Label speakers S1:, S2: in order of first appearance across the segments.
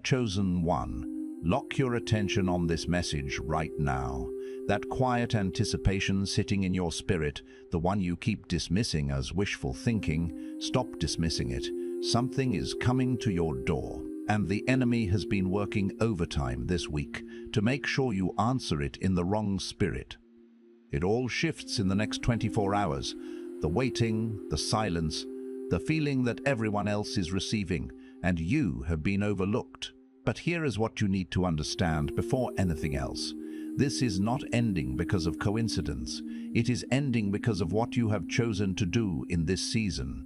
S1: chosen one. Lock your attention on this message right now. That quiet anticipation sitting in your spirit, the one you keep dismissing as wishful thinking, stop dismissing it. Something is coming to your door, and the enemy has been working overtime this week to make sure you answer it in the wrong spirit. It all shifts in the next 24 hours. The waiting, the silence, the feeling that everyone else is receiving, and you have been overlooked. But here is what you need to understand before anything else. This is not ending because of coincidence. It is ending because of what you have chosen to do in this season.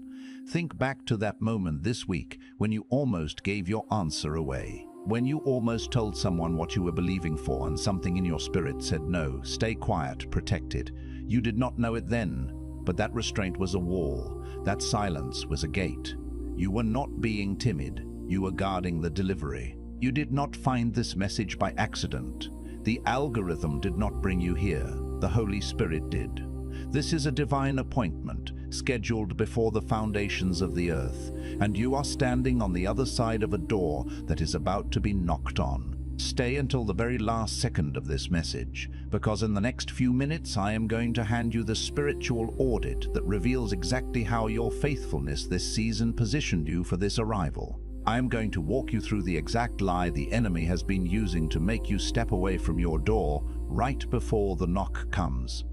S1: Think back to that moment this week when you almost gave your answer away. When you almost told someone what you were believing for and something in your spirit said no, stay quiet, protect it. You did not know it then, but that restraint was a wall. That silence was a gate. You were not being timid. You were guarding the delivery. You did not find this message by accident. The algorithm did not bring you here. The Holy Spirit did. This is a divine appointment, scheduled before the foundations of the earth, and you are standing on the other side of a door that is about to be knocked on. Stay until the very last second of this message, because in the next few minutes I am going to hand you the spiritual audit that reveals exactly how your faithfulness this season positioned you for this arrival. I am going to walk you through the exact lie the enemy has been using to make you step away from your door right before the knock comes.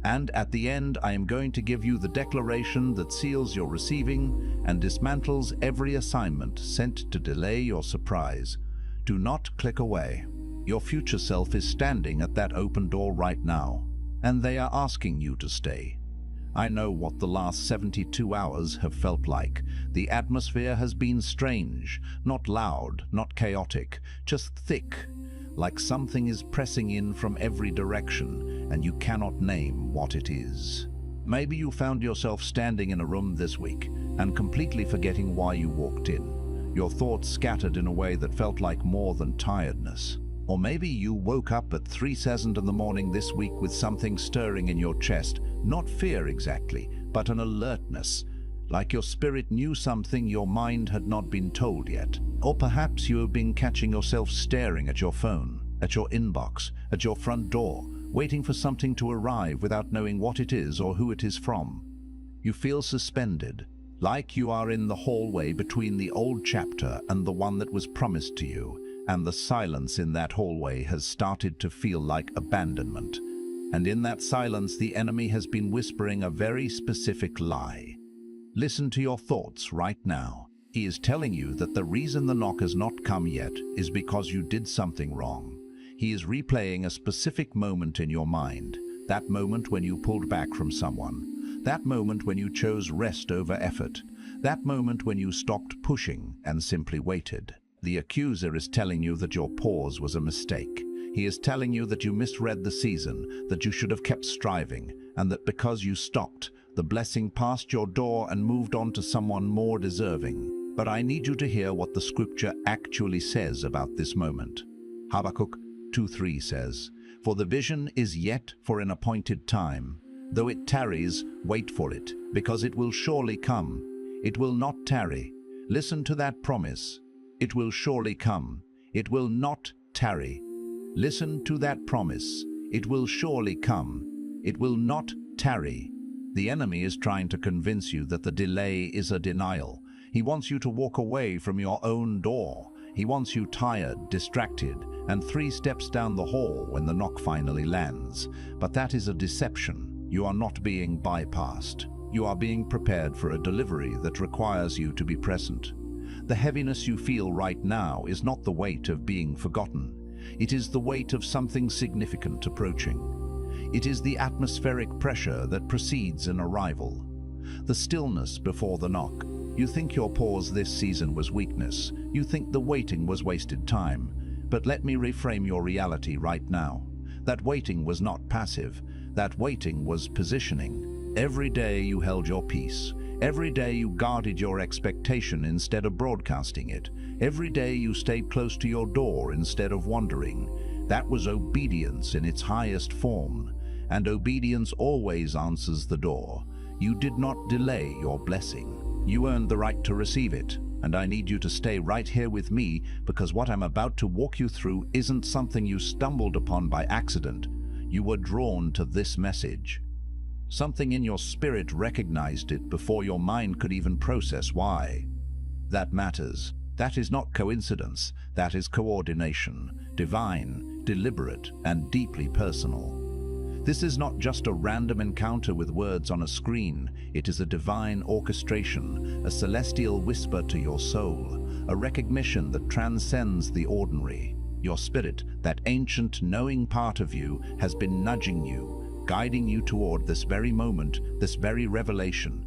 S1: And at the end, I am going to give you the declaration that seals your receiving and dismantles every assignment sent to delay your surprise. Do not click away. Your future self is standing at that open door right now, and they are asking you to stay. I know what the last 72 hours have felt like. The atmosphere has been strange, not loud, not chaotic, just thick, like something is pressing in from every direction, and you cannot name what it is. Maybe you found yourself standing in a room this week and completely forgetting why you walked in. Your thoughts scattered in a way that felt like more than tiredness. Or maybe you woke up at 3:00 in the morning this week with something stirring in your chest, not fear exactly, but an alertness, like your spirit knew something your mind had not been told yet. Or perhaps you have been catching yourself staring at your phone, at your inbox, at your front door, waiting for something to arrive without knowing what it is or who it is from. You feel suspended, like you are in the hallway between the old chapter and the one that was promised to you. And the silence in that hallway has started to feel like abandonment. And in that silence, the enemy has been whispering a very specific lie. Listen to your thoughts right now. He is telling you that the reason the knock has not come yet is because you did something wrong. He is replaying a specific moment in your mind, that moment when you pulled back from someone, that moment when you chose rest over effort, that moment when you stopped pushing and simply waited. The accuser is telling you that your pause was a mistake. He is telling you that you misread the season, that you should have kept striving, and that because you stopped, the blessing passed your door and moved on to someone more deserving. But I need you to hear what the scripture actually says about this moment. Habakkuk 2:3 says, "For the vision is yet for an appointed time. Though it tarries, wait for it, because it will surely come. It will not tarry." Listen to that promise. It will surely come. It will not tarry. Listen to that promise. It will surely come. It will not tarry. The enemy is trying to convince you that the delay is a denial. He wants you to walk away from your own door. He wants you tired, distracted, and 3 steps down the hall when the knock finally lands. But that is a deception. You are not being bypassed. You are being prepared for a delivery that requires you to be present. The heaviness you feel right now is not the weight of being forgotten. It is the weight of something significant approaching. It is the atmospheric pressure that precedes an arrival. The stillness before the knock. You think your pause this season was weakness. You think the waiting was wasted time. But let me reframe your reality right now. That waiting was not passive. That waiting was positioning. Every day you held your peace. Every day you guarded your expectation instead of broadcasting it. Every day you stayed close to your door instead of wandering. That was obedience in its highest form. And obedience always answers the door. You did not delay your blessing. You earned the right to receive it. And I need you to stay right here with me, because what I'm about to walk you through isn't something you stumbled upon by accident. You were drawn to this message. Something in your spirit recognized it before your mind could even process why. That matters. That is not coincidence. That is coordination, divine, deliberate, and deeply personal. This is not just a random encounter with words on a screen. It is a divine orchestration, a celestial whisper to your soul, a recognition that transcends the ordinary. Your spirit, that ancient knowing part of you, has been nudging you, guiding you toward this very moment, this very revelation.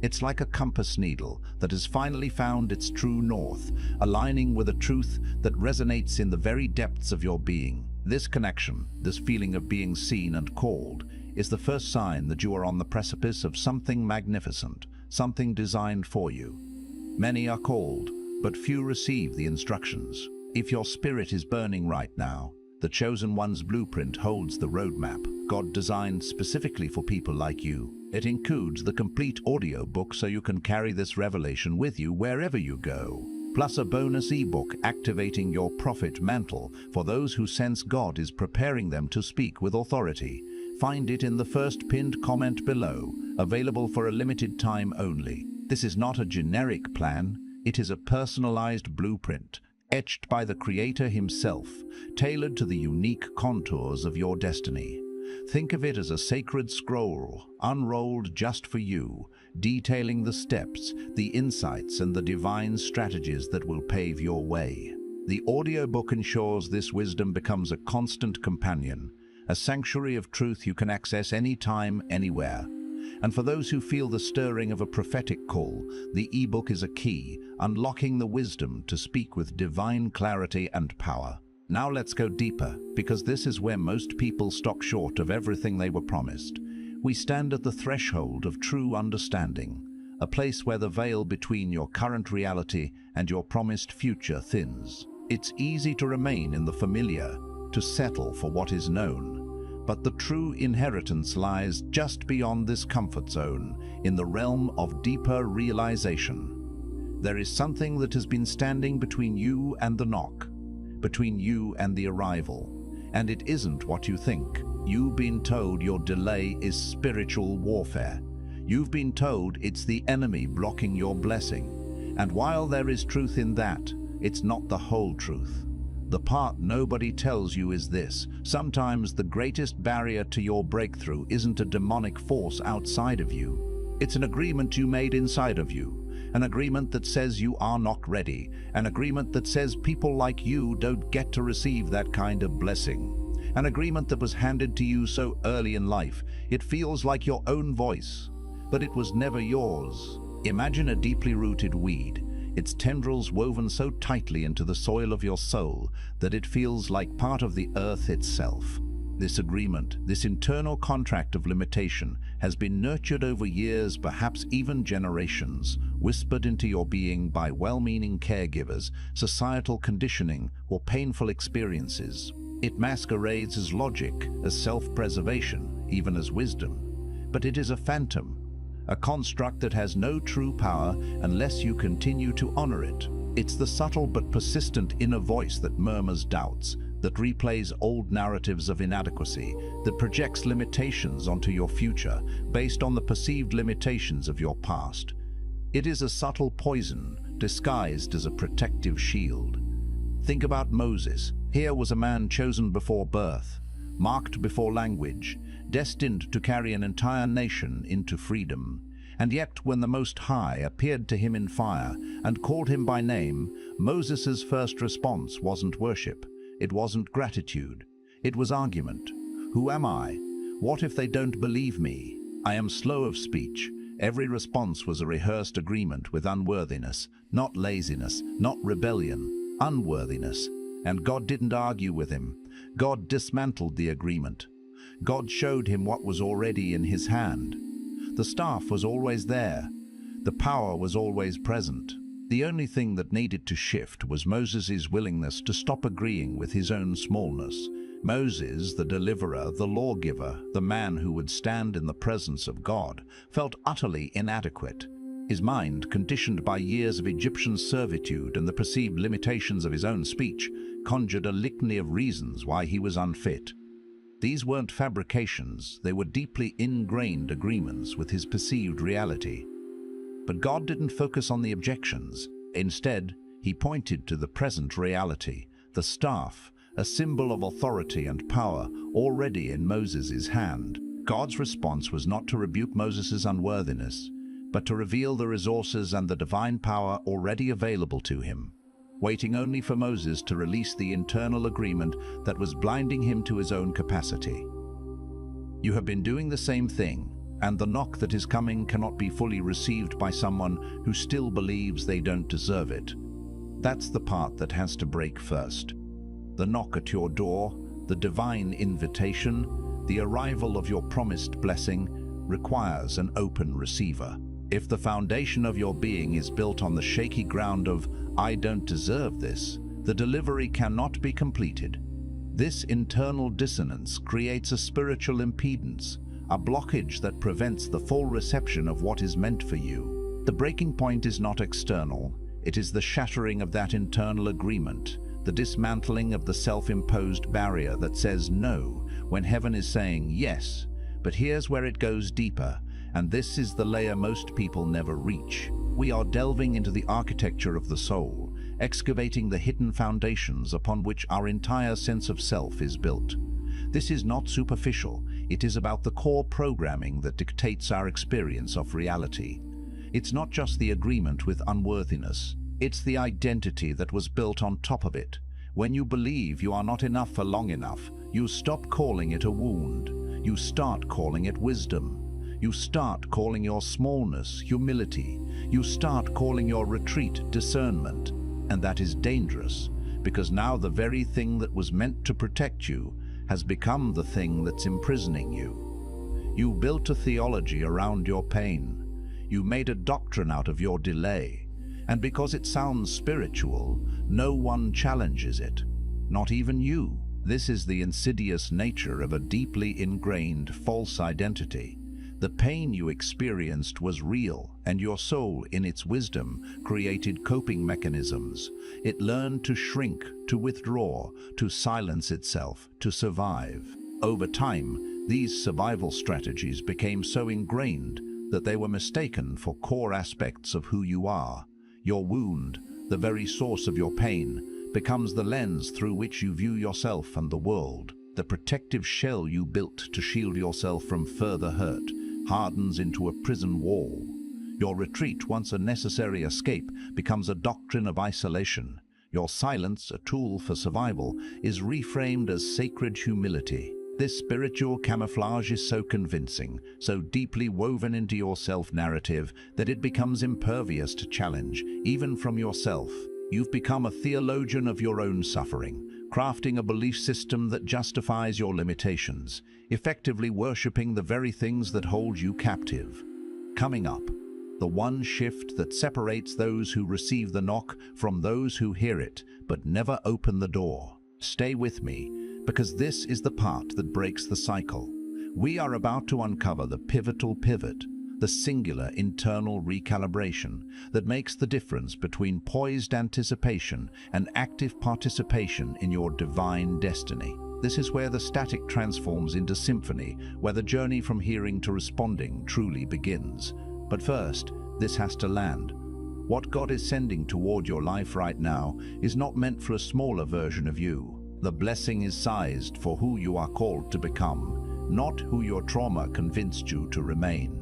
S1: It's like a compass needle that has finally found its true north, aligning with a truth that resonates in the very depths of your being. This connection, this feeling of being seen and called, is the first sign that you are on the precipice of something magnificent, something designed for you. Many are called, but few receive the instructions. If your spirit is burning right now, the Chosen One's blueprint holds the roadmap God designed specifically for people like you. It includes the complete audio book so you can carry this revelation with you wherever you go, plus a bonus ebook activating your prophet mantle for those who sense God is preparing them to speak with authority. Find it in the first pinned comment below, available for a limited time only. This is not a generic plan, it is a personalized blueprint, etched by the Creator himself, tailored to the unique contours of your destiny. Think of it as a sacred scroll, unrolled just for you, detailing the steps, the insights, and the divine strategies that will pave your way. The audiobook ensures this wisdom becomes a constant companion, a sanctuary of truth you can access anytime, anywhere. And for those who feel the stirring of a prophetic call, the ebook is a key, unlocking the wisdom to speak with divine clarity and power. Now let's go deeper, because this is where most people stop short of everything they were promised. We stand at the threshold of true understanding, a place where the veil between your current reality and your promised future thins. It's easy to remain in the familiar, to settle for what is known. But the true inheritance lies just beyond this comfort zone, in the realm of deeper realization. There is something that has been standing between you and the knock, between you and the arrival, and it isn't what you think. You've been told your delay is spiritual warfare. You've been told it's the enemy blocking your blessing. And while there is truth in that, it's not the whole truth. The part nobody tells you is this: sometimes the greatest barrier to your breakthrough isn't a demonic force outside of you. It's an agreement you made inside of you. An agreement that says you are not ready. An agreement that says people like you don't get to receive that kind of blessing. An agreement that was handed to you so early in life, it feels like your own voice, but it was never yours. Imagine a deeply rooted weed, its tendrils woven so tightly into the soil of your soul that it feels like part of the earth itself. This agreement, this internal contract of limitation, has been nurtured over years, perhaps even generations, whispered into your being by well-meaning caregivers, societal conditioning, or painful experiences. It masquerades as logic, as self-preservation, even as wisdom. But it is a phantom, a construct that has no true power unless you continue to honor it. It's the subtle but persistent inner voice that murmurs doubts, that replays old narratives of inadequacy, that projects limitations onto your future based on the perceived limitations of your past. It is a subtle poison disguised as a protective shield. Think about Moses. Here was a man chosen before birth, marked before language, destined to carry an entire nation into freedom. And yet, when the Most High appeared to him in fire and called him by name, Moses's first response wasn't worship. It wasn't gratitude. It was argument. Who am I? What if they don't believe me? I am slow of speech. Every response was a rehearsed agreement with unworthiness, not laziness, not rebellion, unworthiness. And God didn't argue with him. God dismantled the agreement. God showed him what was already in his hand. The staff was always there. The power was always present. The only thing that needed to shift was Moses' willingness to stop agreeing with his own smallness. Moses, the deliverer, the lawgiver, the man who would stand in the presence of God, felt utterly inadequate. His mind, conditioned by years of Egyptian servitude and the perceived limitations of his own speech, conjured a litany of reasons why he was unfit. These weren't fabrications, they were deeply ingrained agreements with his perceived reality. But God didn't focus on the objections. Instead, he pointed to the present reality, the staff, a symbol of authority and power already in Moses' hand. God's response was not to rebuke Moses' unworthiness, but to reveal the resources and the divine power already available to him, waiting only for Moses to release the internal agreement that was blinding him to his own capacity. You have been doing the same thing, and the knock that is coming cannot be fully received by someone who still believes they don't deserve it. That's the part that has to break first. The knock at your door, the divine invitation, the arrival of your promised blessing, requires an open receiver. If the foundation of your being is built on the shaky ground of, "I don't deserve this," the delivery cannot be completed. This internal dissonance creates a spiritual impedance, a blockage that prevents the full reception of what is meant for you. The breaking point is not external, it is the shattering of that internal agreement, the dismantling of the self-imposed barrier that says no when heaven is saying yes. But here's where it goes deeper, and this is the layer most people never reach. We are delving into the architecture of the soul, excavating the hidden foundations upon which our entire sense of self is built. This is not superficial, it is about the core programming that dictates our experience of reality. It's not just the agreement with unworthiness, it's the identity that was built on top of it. When you believe you are not enough for long enough, you stop calling it a wound. You start calling it wisdom. You start calling your smallness humility. You start calling your retreat discernment. And that is dangerous, because now the very thing that was meant to protect you has become the thing that's imprisoning you. You built a theology around your pain. You made a doctrine out of your delay. And because it sounds spiritual, no one challenges it, not even you. This is the insidious nature of a deeply ingrained false identity. The pain you experienced was real, and your soul, in its wisdom, created coping mechanisms. It learned to shrink, to withdraw, to silence itself, to survive. Over time, these survival strategies became so ingrained that they were mistaken for core aspects of who you are. Your wound, the very source of your pain, becomes the lens through which you view yourself and the world. The protective shell you built to shield yourself from further hurt hardens into a prison wall. Your retreat, once a necessary escape, becomes a doctrine of isolation. Your silence, a tool for survival, is reframed as sacred humility. This spiritual camouflage is so convincing, so deeply woven into your self-narrative, that it becomes impervious to challenge, even from yourself. You've become a theologian of your own suffering, crafting a belief system that justifies your limitations, effectively worshipping the very things that hold you captive. Coming up, the one shift that separates those who receive the knock from those who hear it but never open the door. Stay with me, because this is the part that breaks the cycle. We are about to uncover the pivotal pivot, the singular internal recalibration that makes the difference between poised anticipation and active participation in your divine destiny. This is where the static transforms into symphony, where the journey from hearing to responding truly begins. But first, this has to land. What God is sending toward your life right now is not meant for a smaller version of you. The blessing is sized for who you are called to become, not who your trauma convinced you to remain.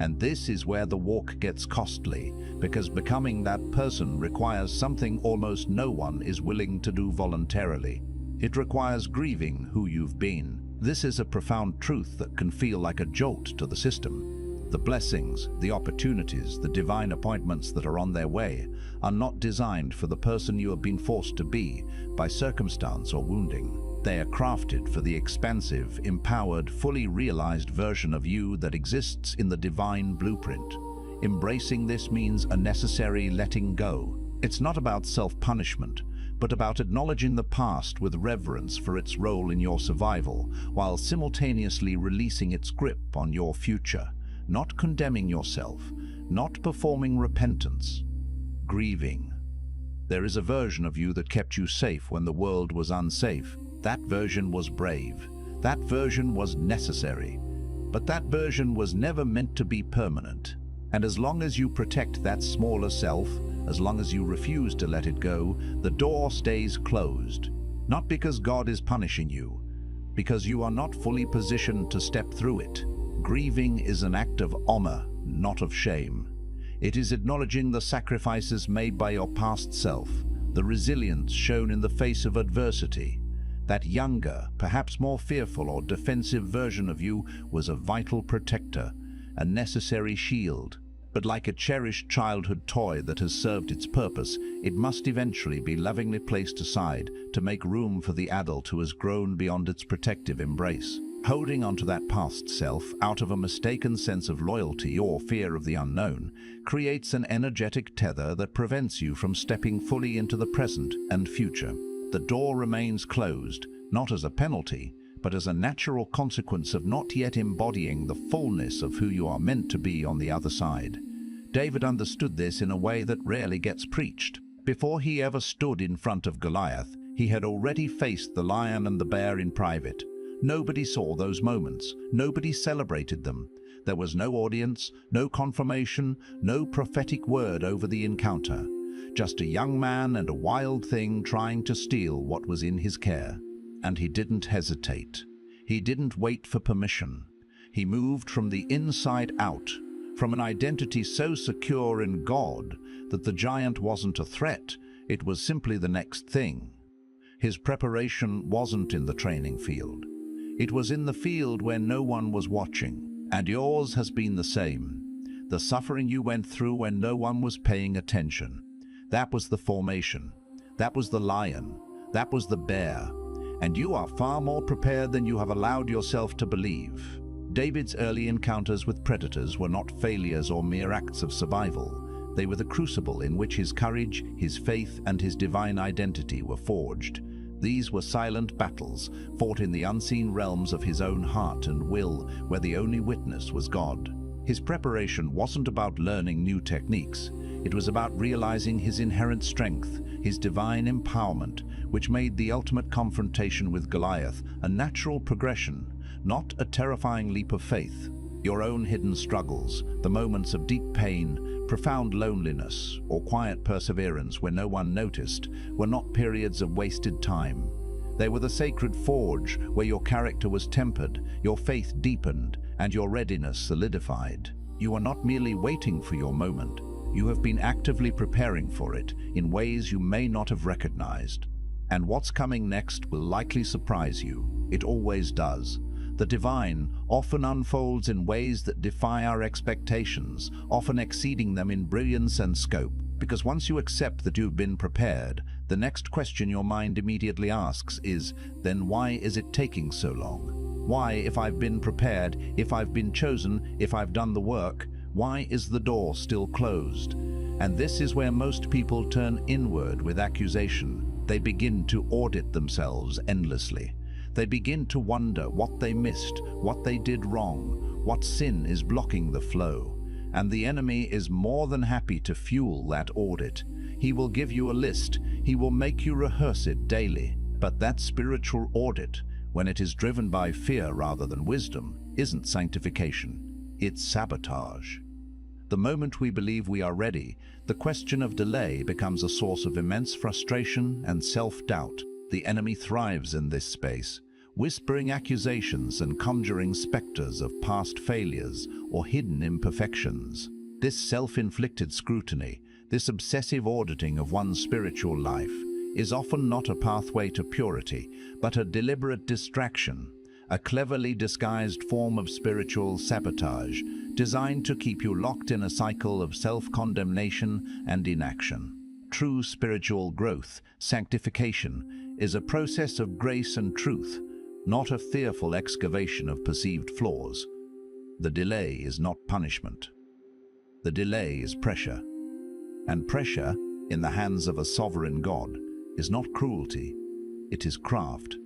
S1: And this is where the walk gets costly, because becoming that person requires something almost no one is willing to do voluntarily. It requires grieving who you've been. This is a profound truth that can feel like a jolt to the system. The blessings, the opportunities, the divine appointments that are on their way are not designed for the person you have been forced to be by circumstance or wounding. They are crafted for the expansive, empowered, fully realized version of you that exists in the divine blueprint. Embracing this means a necessary letting go. It's not about self-punishment, but about acknowledging the past with reverence for its role in your survival, while simultaneously releasing its grip on your future. not condemning yourself, not performing repentance. Grieving. There is a version of you that kept you safe when the world was unsafe. That version was brave. That version was necessary. But that version was never meant to be permanent. And as long as you protect that smaller self, as long as you refuse to let it go, the door stays closed. Not because God is punishing you, because you are not fully positioned to step through it. Grieving is an act of honor, not of shame. It is acknowledging the sacrifices made by your past self, the resilience shown in the face of adversity. That younger, perhaps more fearful or defensive version of you was a vital protector, a necessary shield. But like a cherished childhood toy that has served its purpose, it must eventually be lovingly placed aside to make room for the adult who has grown beyond its protective embrace. Holding onto that past self out of a mistaken sense of loyalty or fear of the unknown creates an energetic tether that prevents you from stepping fully into the present and future. The door remains closed, not as a penalty, but as a natural consequence of not yet embodying the fullness of who you are meant to be on the other side. David understood this in a way that rarely gets preached. Before he ever stood in front of Goliath, he had already faced the lion and the bear in private. Nobody saw those moments. Nobody celebrated them. There was no audience, no confirmation, no prophetic word over the encounter. Just a young man and a wild thing trying to steal what was in his care. And he didn't hesitate. He didn't wait for permission. He moved from the inside out, from an identity so secure in God that the giant wasn't a threat, it was simply the next thing. His preparation wasn't in the training field. It was in the field where no one was watching. And yours has been the same. The suffering you went through when no one was paying attention. That was the formation. That was the lion. That was the bear. And you are far more prepared than you have allowed yourself to believe. David's early encounters with predators were not failures or mere acts of survival. They were the crucible in which his courage, his faith, and his divine identity were forged. These were silent battles, fought in the unseen realms of his own heart and will, where the only witness was God. His preparation wasn't about learning new techniques. It was about realizing his inherent strength, his divine empowerment, which made the ultimate confrontation with Goliath a natural progression, not a terrifying leap of faith. Your own hidden struggles, the moments of deep pain, profound loneliness, or quiet perseverance where no one noticed, were not periods of wasted time. They were the sacred forge where your character was tempered, your faith deepened, and your readiness solidified. You are not merely waiting for your moment. You have been actively preparing for it in ways you may not have recognized. And what's coming next will likely surprise you. It always does. The divine often unfolds in ways that defy our expectations, often exceeding them in brilliance and scope. Because once you accept that you've been prepared, the next question your mind immediately asks is, then why is it taking so long? Why, if I've been prepared, if I've been chosen, if I've done the work, why is the door still closed? And this is where most people turn inward with accusation. They begin to audit themselves endlessly. They begin to wonder what they missed, what they did wrong, what sin is blocking the flow. And the enemy is more than happy to fuel that audit. He will give you a list. He will make you rehearse it daily. But that spiritual audit, when it is driven by fear rather than wisdom, isn't sanctification. It's sabotage. The moment we believe we are ready, the question of delay becomes a source of immense frustration and self-doubt. The enemy thrives in this space, whispering accusations and conjuring specters of past failures or hidden imperfections. This self-inflicted scrutiny, this obsessive auditing of one's spiritual life, is often not a pathway to purity, but a deliberate distraction, a cleverly disguised form of spiritual sabotage, designed to keep you locked in a cycle of self-condemnation and inaction. True spiritual growth, sanctification, is a process of grace and truth, not a fearful excavation of perceived flaws. The delay is not punishment. The delay is pressure. And pressure, in the hands of a sovereign God, is not cruelty, it is craft.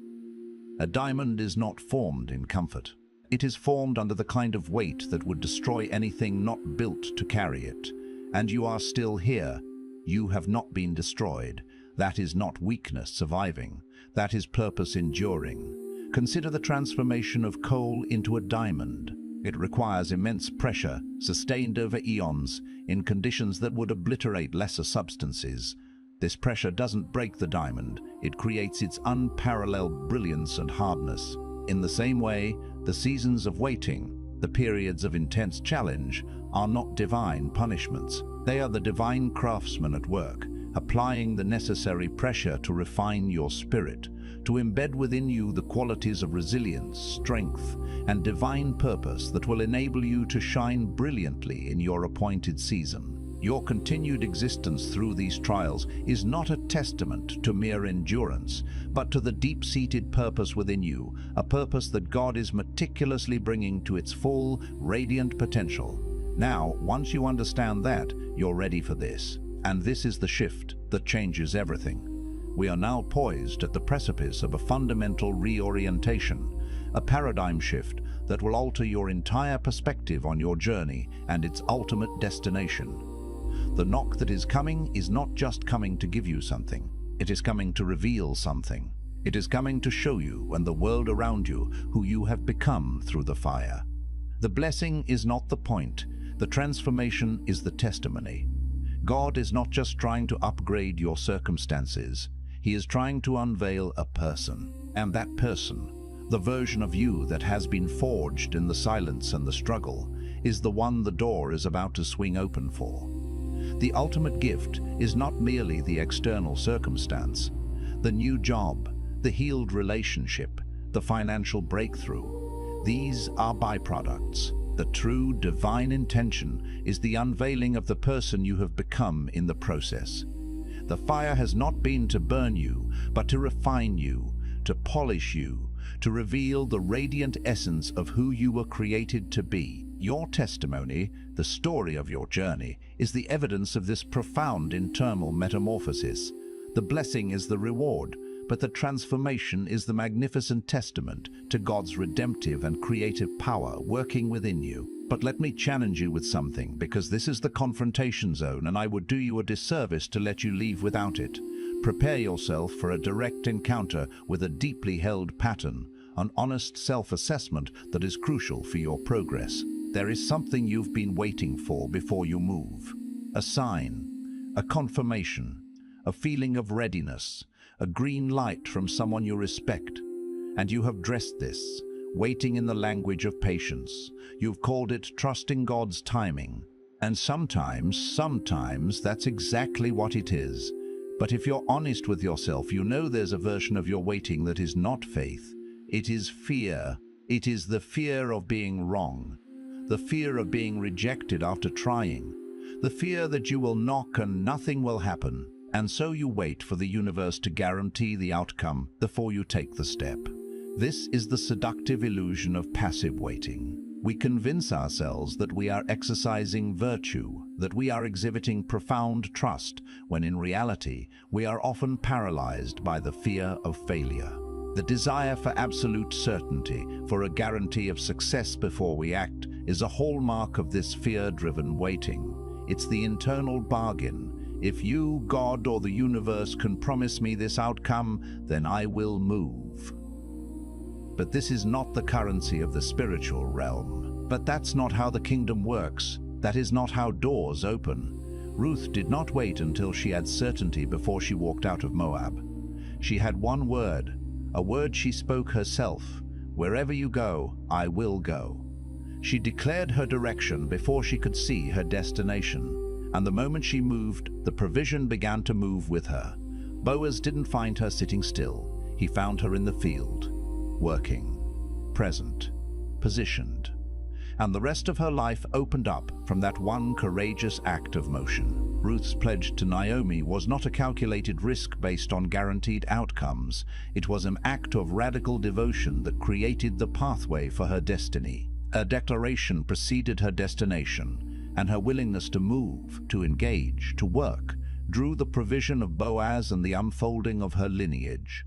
S1: A diamond is not formed in comfort. It is formed under the kind of weight that would destroy anything not built to carry it. And you are still here. You have not been destroyed. That is not weakness surviving. That is purpose enduring. Consider the transformation of coal into a diamond. It requires immense pressure, sustained over eons, in conditions that would obliterate lesser substances. This pressure doesn't break the diamond, it creates its unparalleled brilliance and hardness. In the same way, the seasons of waiting, the periods of intense challenge, are not divine punishments. They are the divine craftsmen at work, applying the necessary pressure to refine your spirit, to embed within you the qualities of resilience, strength, and divine purpose that will enable you to shine brilliantly in your appointed season. Your continued existence through these trials is not a testament to mere endurance, but to the deep-seated purpose within you, a purpose that God is meticulously bringing to its full, radiant potential. Now, once you understand that, you're ready for this. And this is the shift that changes everything. We are now poised at the precipice of a fundamental reorientation, a paradigm shift that will alter your entire perspective on your journey and its ultimate destination. The knock that is coming is not just coming to give you something. It is coming to reveal something. It is coming to show you and the world around you who you have become through the fire. The blessing is not the point. The transformation is the testimony. God is not just trying to upgrade your circumstances. He is trying to unveil a person. And that person, the version of you that has been forged in the silence and the struggle, is the one the door is about to swing open for. The ultimate gift is not merely the external circumstance, the new job, the healed relationship, the financial breakthrough. These are byproducts. The true divine intention is the unveiling of the person you have become in the process. The fire has not been to burn you, but to refine you, to polish you, to reveal the radiant essence of who you were created to be. Your testimony, the story of your journey, is the evidence of this profound internal metamorphosis. The blessing is the reward, but the transformation is the magnificent testament to God's redemptive and creative power working within you. But let me challenge you with something, because this is the confrontation zone, and I would do you a disservice to let you leave without it. Prepare yourself for a direct encounter with a deeply held pattern, an honest self-assessment that is crucial for your progress. There is something you've been waiting for before you move. A sign, a confirmation, a feeling of readiness, a green light from someone you respect. And you have dressed this, waiting in the language of patience. You've called it trusting God's timing. And sometimes that's exactly what it is. But if you're honest with yourself, you know there's a version of your waiting that is not faith. It is fear. It is the fear of being wrong. The fear of being rejected after trying. The fear that you will knock and nothing will happen. And so you wait for the universe to guarantee the outcome before you take the step. This is the seductive illusion of passive waiting. We convince ourselves that we are exercising virtue, that we are exhibiting profound trust, when in reality, we are often paralyzed by the fear of failure. The desire for absolute certainty, for a guarantee of success before we act, is a hallmark of this fear-driven waiting. It's the internal bargain. If you, God, or the universe can promise me this outcome, then I will move. But this is not the currency of the spiritual realm. But that's not how the kingdom works. That is not how doors open. Ruth did not wait until she had certainty before she walked out of Moab. She had one word, a word she spoke herself. Wherever you go, I will go. She declared her direction before she could see her destination. And the moment she moved, the provision began to move with her. Boaz didn't find her sitting still. He found her in the field, working, present, positioned. And the rest of her life opened up from that one courageous act of motion. Ruth's pledge to Naomi was not a calculated risk based on guaranteed outcomes. It was an act of radical devotion that created the pathway for her destiny. A declaration preceded her destination, and her willingness to move, to engage, to work, drew the provision of Boaz and the unfolding of her lineage.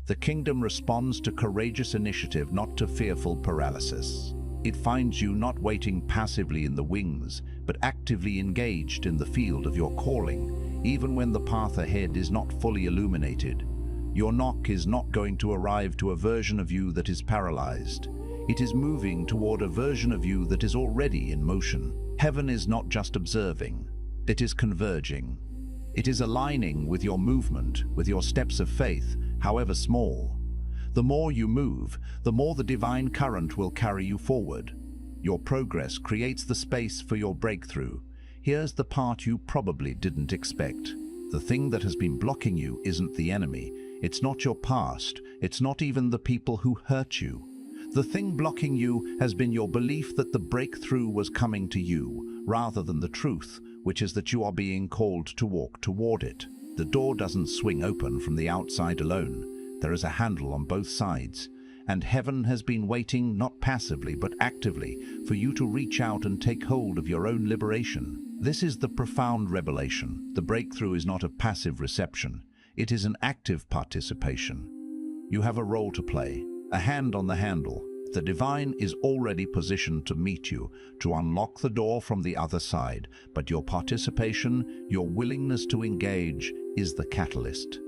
S1: The kingdom responds to courageous initiative, not to fearful paralysis. It finds you not waiting passively in the wings, but actively engaged in the field of your calling, even when the path ahead is not fully illuminated. Your knock is not going to arrive to a version of you that is paralyzed. It is moving toward a version of you that is already in motion. Heaven is not just observing, it is converging. It is aligning with your movement, with your steps of faith, however small. The more you move, the more the divine current will carry you forward. Your progress creates the space for your breakthrough. Here's the part you probably didn't expect. The thing that has been blocking you isn't the enemy. It's not your past. It's not even the people who hurt you. The thing blocking you has been your belief that the breakthrough was coming to you, rather than the truth, which is that you are being called to walk toward it. The door doesn't swing open from the outside alone. There is a handle on both sides, and heaven has been waiting, not passively but actively, for you to reach out and take hold of your own liberation. This is the profound revelation. The breakthrough is not a passive reception. It is an active participation. You have a role to play, a hand on the handle. The divine is already positioned to meet you, to unlock the door from the other side, but your participation, your willingness to engage, is the catalyst.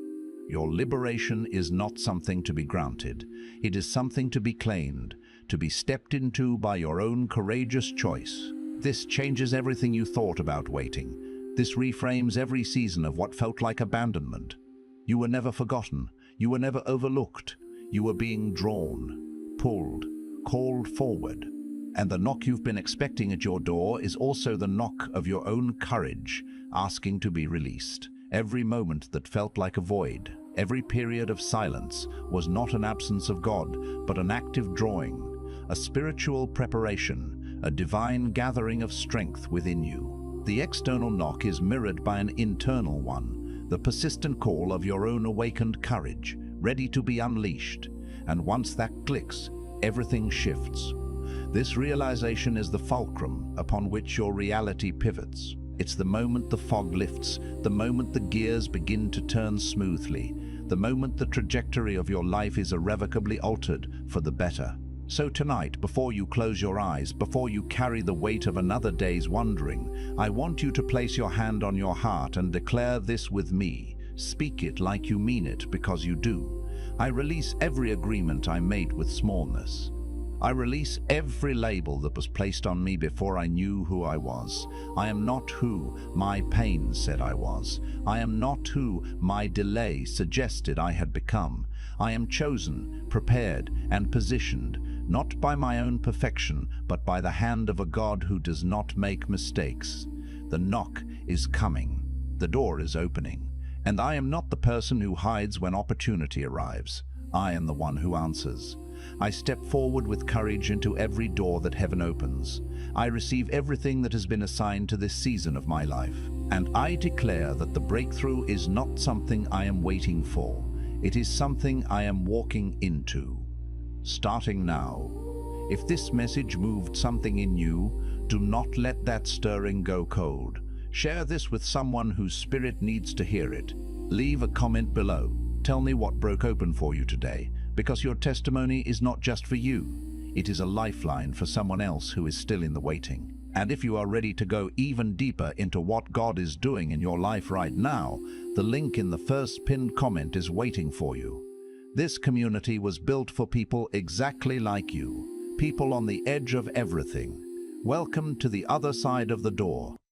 S1: Your liberation is not something to be granted. It is something to be claimed, to be stepped into by your own courageous choice. This changes everything you thought about waiting. This reframes every season of what felt like abandonment. You were never forgotten. You were never overlooked. You were being drawn, pulled, called forward. And the knock you've been expecting at your door is also the knock of your own courage, asking to be released. Every moment that felt like a void, every period of silence, was not an absence of God, but an active drawing, a spiritual preparation, a divine gathering of strength within you. The external knock is mirrored by an internal one, the persistent call of your own awakened courage, ready to be unleashed. And once that clicks, everything shifts. This realization is the fulcrum upon which your reality pivots. It's the moment the fog lifts, the moment the gears begin to turn smoothly, the moment the trajectory of your life is irrevocably altered for the better. So tonight, before you close your eyes, before you carry the weight of another day's wandering, I want you to place your hand on your heart and declare this with me. Speak it like you mean it, because you do. I release every agreement I made with smallness. I release every label that was placed on me before I knew who I was. I am not who my pain said I was. I am not who my delay suggested I had become. I am chosen, prepared, and positioned, not by my own perfection, but by the hand of a God who does not make mistakes. The knock is coming. The door is opening. And I am not the person who hides when opportunity arrives. I am the one who answers. I step forward with courage into every door that heaven opens. I receive everything that has been assigned to this season of my life. And I declare that the breakthrough is not something I am waiting for. It is something I am walking into. Starting now. If this message moved something in you, do not let that stirring go cold. Share this with someone whose spirit needs to hear it. Leave a comment below. Tell me what broke open for you today, because your testimony is not just for you. It is a lifeline for someone else who is still in the waiting. And if you are ready to go even deeper into what God is doing in your life right now, the link in the first pinned comment is waiting for you. This community was built for people exactly like you, people on the edge of everything. Welcome to the other side of the door.